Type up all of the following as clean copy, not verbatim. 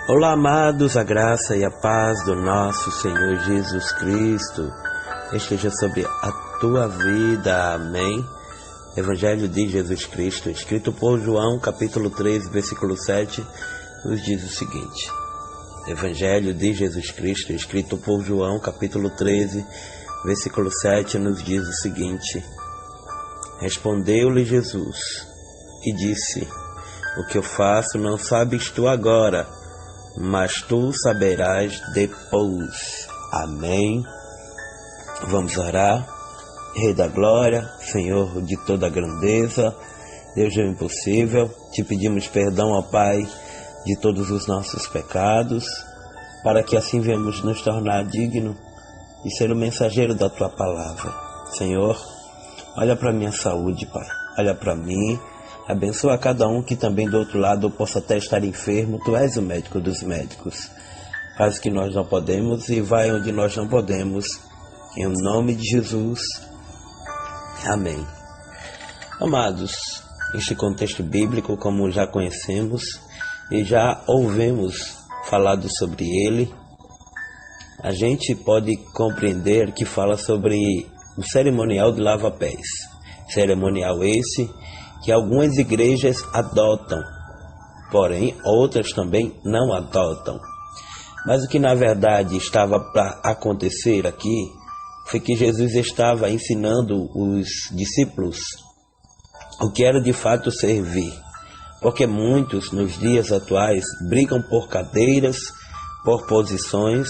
Olá, amados, a graça e a paz do nosso Senhor Jesus Cristo esteja sobre a tua vida, amém. Evangelho de Jesus Cristo, escrito por João, capítulo 13, versículo 7, nos diz o seguinte. Evangelho de Jesus Cristo, escrito por João, capítulo 13, versículo 7, nos diz o seguinte. Respondeu-lhe Jesus e disse: O que eu faço não sabes tu agora, mas tu saberás depois. Amém. Vamos orar. Rei da glória, Senhor de toda a grandeza, Deus do impossível, te pedimos perdão, ó Pai, de todos os nossos pecados, para que assim venhamos nos tornar digno e ser o mensageiro da tua palavra. Senhor, olha para minha saúde, Pai, olha para mim. Abençoa cada um que também do outro lado possa até estar enfermo. Tu és o médico dos médicos. Faz o que nós não podemos e vai onde nós não podemos. Em nome de Jesus. Amém. Amados, este contexto bíblico, como já conhecemos e já ouvimos falado sobre ele, a gente pode compreender que fala sobre o cerimonial de lava-pés. Cerimonial esse que algumas igrejas adotam, porém outras também não adotam. Mas o que na verdade estava para acontecer aqui foi que Jesus estava ensinando os discípulos o que era de fato servir, porque muitos nos dias atuais brigam por cadeiras, por posições,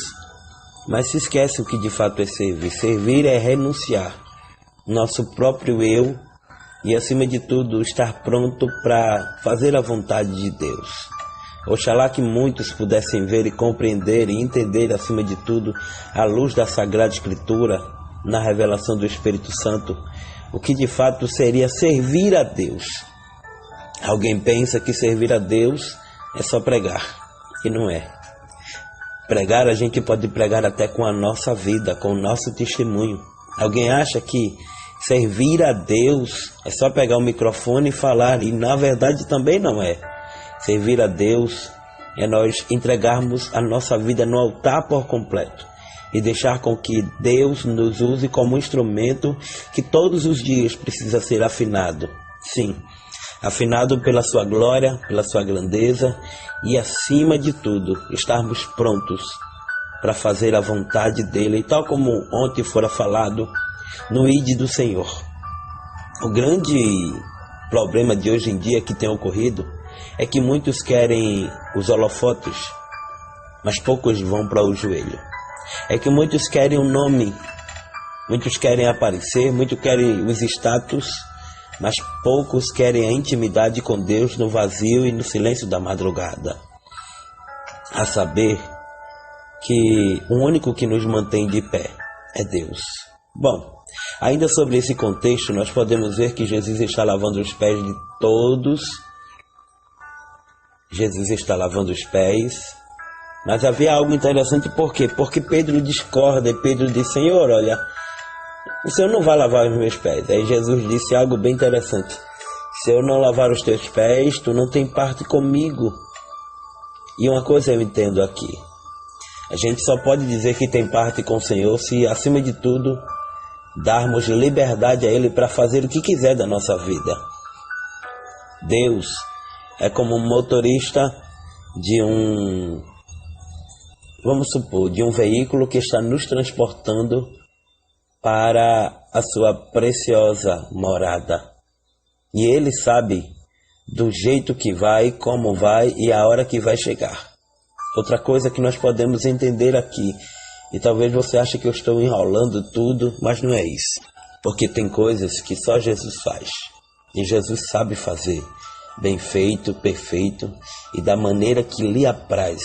mas se esquece o que de fato é servir. Servir é renunciar nosso próprio eu e, acima de tudo, estar pronto para fazer a vontade de Deus. Oxalá que muitos pudessem ver e compreender e entender, acima de tudo, à luz da Sagrada Escritura, na revelação do Espírito Santo, o que de fato seria servir a Deus. Alguém pensa que servir a Deus é só pregar, e não é. Pregar, a gente pode pregar até com a nossa vida, com o nosso testemunho. Alguém acha que servir a Deus é só pegar o microfone e falar, e na verdade também não é. Servir a Deus é nós entregarmos a nossa vida no altar por completo e deixar com que Deus nos use como instrumento que todos os dias precisa ser afinado. Sim, afinado pela sua glória, pela sua grandeza e, acima de tudo, estarmos prontos para fazer a vontade dele, e tal como ontem fora falado, no ID do Senhor. O grande problema de hoje em dia que tem ocorrido é que muitos querem os holofotes, mas poucos vão para o joelho. É que muitos querem o nome, muitos querem aparecer, muitos querem os status, mas poucos querem a intimidade com Deus no vazio e no silêncio da madrugada. A saber que o único que nos mantém de pé é Deus. Bom, ainda sobre esse contexto, nós podemos ver que Jesus está lavando os pés de todos. Jesus está lavando os pés. Mas havia algo interessante, por quê? Porque Pedro discorda e Pedro diz: Senhor, olha, o Senhor não vai lavar os meus pés. Aí Jesus disse algo bem interessante: se eu não lavar os teus pés, tu não tem parte comigo. E uma coisa eu entendo aqui: a gente só pode dizer que tem parte com o Senhor se, acima de tudo, darmos liberdade a Ele para fazer o que quiser da nossa vida. Deus é como um motorista de vamos supor, de um veículo que está nos transportando para a sua preciosa morada. E Ele sabe do jeito que vai, como vai e a hora que vai chegar. Outra coisa que nós podemos entender aqui, e talvez você ache que eu estou enrolando tudo, mas não é isso. Porque tem coisas que só Jesus faz. E Jesus sabe fazer bem feito, perfeito e da maneira que lhe apraz.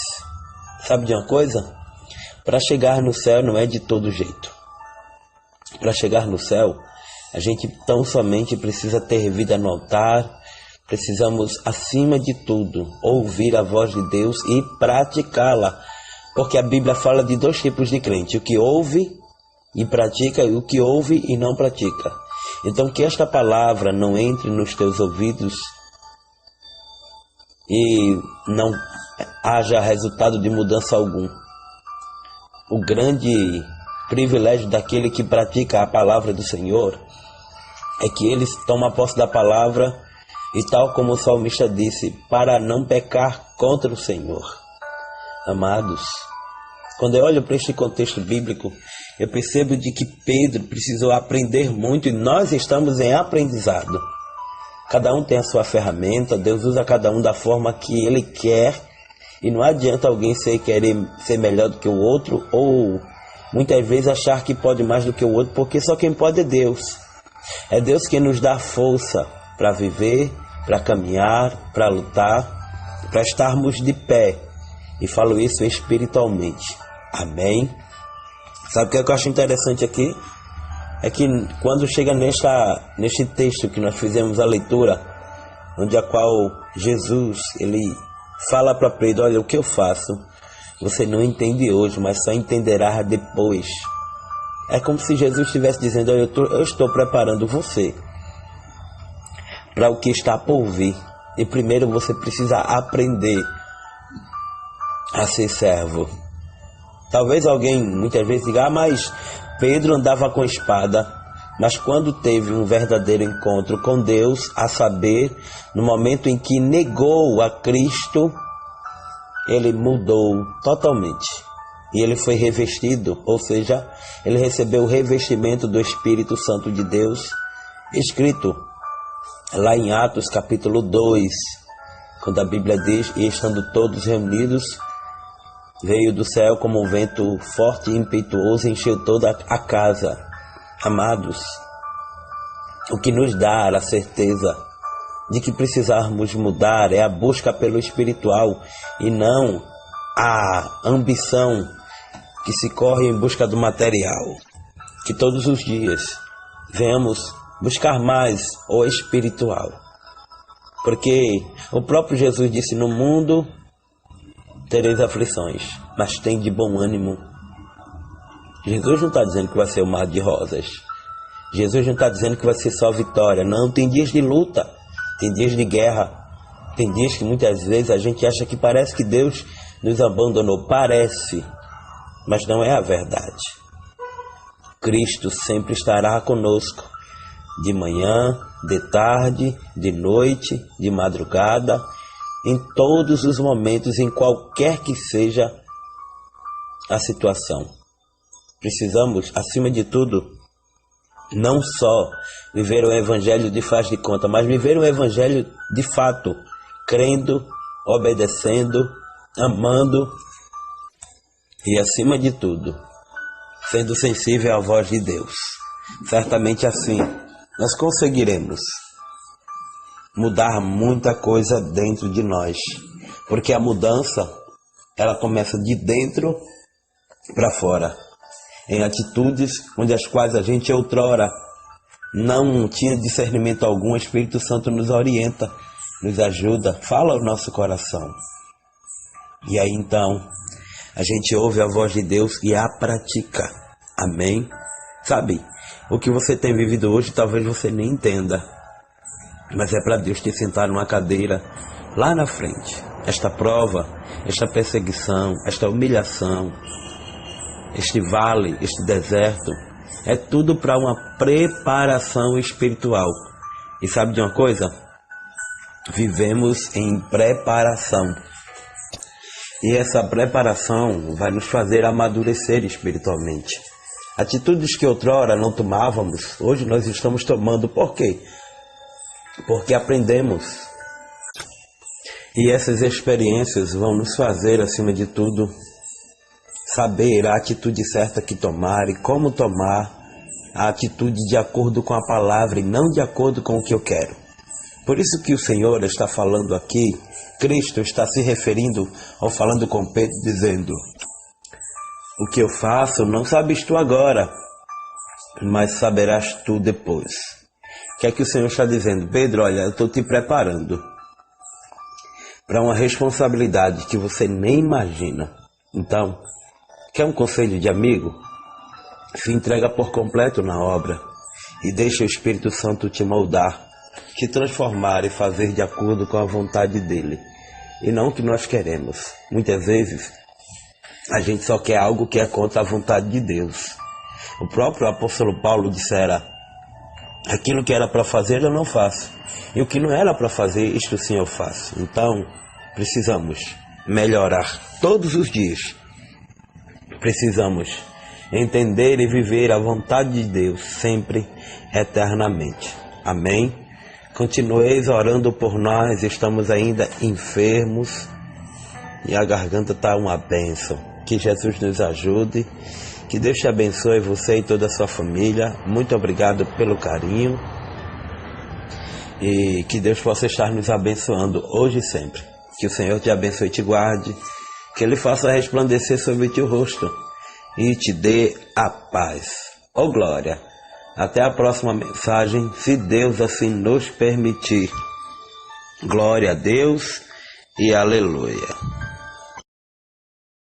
Sabe de uma coisa? Para chegar no céu não é de todo jeito. Para chegar no céu, a gente tão somente precisa ter vida no altar. Precisamos, acima de tudo, ouvir a voz de Deus e praticá-la. Porque a Bíblia fala de dois tipos de crente: o que ouve e pratica e o que ouve e não pratica. Então que esta palavra não entre nos teus ouvidos e não haja resultado de mudança algum. O grande privilégio daquele que pratica a palavra do Senhor é que ele toma posse da palavra e, tal como o salmista disse, para não pecar contra o Senhor. Amados, quando eu olho para este contexto bíblico, eu percebo de que Pedro precisou aprender muito e nós estamos em aprendizado. Cada um tem a sua ferramenta, Deus usa cada um da forma que Ele quer e não adianta alguém querer ser melhor do que o outro ou muitas vezes achar que pode mais do que o outro, porque só quem pode é Deus. É Deus quem nos dá força para viver, para caminhar, para lutar, para estarmos de pé. E falo isso espiritualmente. Amém? Sabe o que eu acho interessante aqui? É que quando chega neste texto que nós fizemos a leitura, onde a qual Jesus, ele fala para Pedro, olha, o que eu faço, você não entende hoje, mas só entenderá depois. É como se Jesus estivesse dizendo, olha, eu estou preparando você para o que está por vir. E primeiro você precisa aprender a ser servo. Talvez alguém muitas vezes diga, mas Pedro andava com espada, mas quando teve um verdadeiro encontro com Deus, a saber, no momento em que negou a Cristo, ele mudou totalmente. E ele foi revestido, ou seja, ele recebeu o revestimento do Espírito Santo de Deus, escrito lá em Atos capítulo 2, quando a Bíblia diz, e estando todos reunidos, veio do céu como um vento forte e impetuoso e encheu toda a casa. Amados, o que nos dá a certeza de que precisarmos mudar é a busca pelo espiritual e não a ambição que se corre em busca do material. Que todos os dias venhamos buscar mais o espiritual. Porque o próprio Jesus disse, no mundo tereis aflições, mas tem de bom ânimo. Jesus não está dizendo que vai ser um mar de rosas. Jesus não está dizendo que vai ser só vitória. Não, tem dias de luta, tem dias de guerra. Tem dias que muitas vezes a gente acha que parece que Deus nos abandonou. Parece, mas não é a verdade. Cristo sempre estará conosco. De manhã, de tarde, de noite, de madrugada, em todos os momentos, em qualquer que seja a situação. Precisamos, acima de tudo, não só viver o evangelho de faz de conta, mas viver o evangelho de fato, crendo, obedecendo, amando e, acima de tudo, sendo sensível à voz de Deus. Certamente assim, nós conseguiremos mudar muita coisa dentro de nós, porque a mudança, ela começa de dentro para fora, em atitudes onde as quais a gente outrora não tinha discernimento algum. O Espírito Santo nos orienta, nos ajuda, fala ao nosso coração. E aí então, a gente ouve a voz de Deus e a pratica. Amém? Sabe, o que você tem vivido hoje talvez você nem entenda, mas é para Deus te sentar numa cadeira lá na frente. Esta prova, esta perseguição, esta humilhação, este vale, este deserto, é tudo para uma preparação espiritual. E sabe de uma coisa? Vivemos em preparação. E essa preparação vai nos fazer amadurecer espiritualmente. Atitudes que outrora não tomávamos, hoje nós estamos tomando. Por quê? Porque aprendemos. E essas experiências vão nos fazer, acima de tudo, saber a atitude certa que tomar e como tomar a atitude de acordo com a palavra e não de acordo com o que eu quero. Por isso que o Senhor está falando aqui, Cristo está se referindo ao falando com Pedro, dizendo, o que eu faço não sabes tu agora, mas saberás tu depois. O que é que o Senhor está dizendo? Pedro, olha, eu estou te preparando para uma responsabilidade que você nem imagina. Então, quer um conselho de amigo? Se entrega por completo na obra e deixa o Espírito Santo te moldar, te transformar e fazer de acordo com a vontade dele. e não o que nós queremos. Muitas vezes a gente só quer algo que é contra a vontade de Deus. O próprio apóstolo Paulo dissera: aquilo que era para fazer eu não faço, e o que não era para fazer, isto sim eu faço. Então precisamos melhorar todos os dias. Precisamos entender e viver a vontade de Deus sempre, eternamente. Amém? Continueis orando por nós, estamos ainda enfermos e a garganta está uma bênção. Que Jesus nos ajude, que Deus te abençoe, você e toda a sua família. Muito obrigado pelo carinho e que Deus possa estar nos abençoando hoje e sempre. Que o Senhor te abençoe e te guarde, que Ele faça resplandecer sobre ti o rosto e te dê a paz. Oh glória! Até a próxima mensagem, se Deus assim nos permitir. Glória a Deus e aleluia.